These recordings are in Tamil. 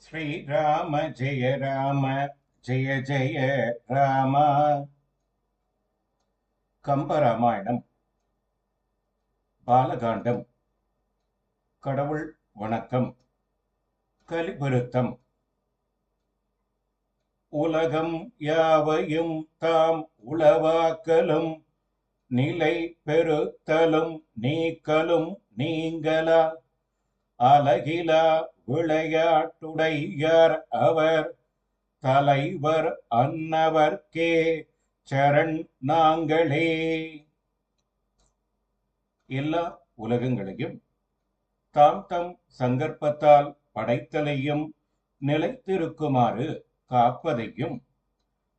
ஸ்ரீராம ஜெய ராம ஜெய ஜெய ராம. கம்பராமாயணம் பாலகாண்டம். கடவுள் வணக்கம். கலிபருத்தம். உலகம் யாவையும் தாம் உளவாக்கலும் நிலை பெறுத்தலும் நீக்கலும் நீங்களா அலகிலா விளையாட்டுடையார் அவர் தலைவர் அன்னவர்க்கே சரண் நாங்களே. எல்லா உலகங்களையும் தாம் தம் சங்கற்பத்தால் படைத்தலையும் நிலைத்திருக்குமாறு காப்பதையும்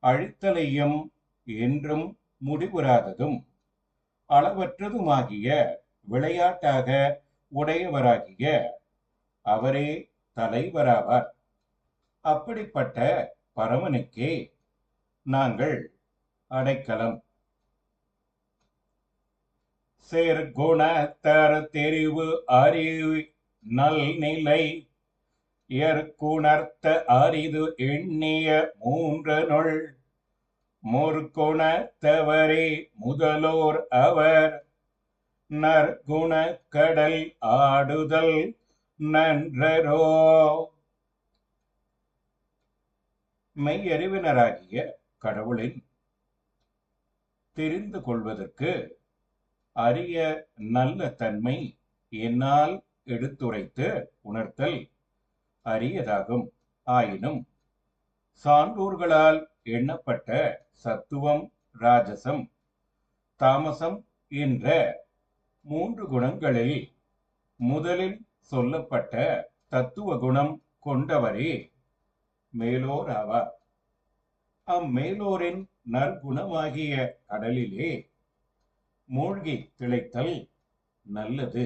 அழித்தலையும் என்றும் முடிவுறாததும் அளவற்றதுமாகிய விளையாட்டாக உடையவராகிய அவரே தலைவராவார். அப்படிப்பட்ட பரமனுக்கே நாங்கள் அடைக்கலம். சேர்குணத்தர் தெரிவு அறிவு நல்நிலை எற்குணர்த்த அரிது எண்ணிய மூன்றனுள் முற்குணத்தவரே முதலோர் அவர் நற்குண கடல் ஆடுதல் நன்றரோ. மெய்யறிவினராகிய கடவுளின் தெரிந்து கொள்வதற்கு அரிய நல்ல தன்மை என்னால் எடுத்துரைத்து உணர்த்தல் அரியதாகும். ஆயினும் சான்றோர்களால் எண்ணப்பட்ட சத்துவம், ராஜசம், தாமசம் என்ற மூன்று குணங்களில் முதலில் சொல்லப்பட்ட தத்துவ குணம் கொண்டவரே மேலோர் ஆவார். அம்மேலோரின் நற்குணமாகிய கடலிலே மூழ்கி திளைத்தல் நல்லது.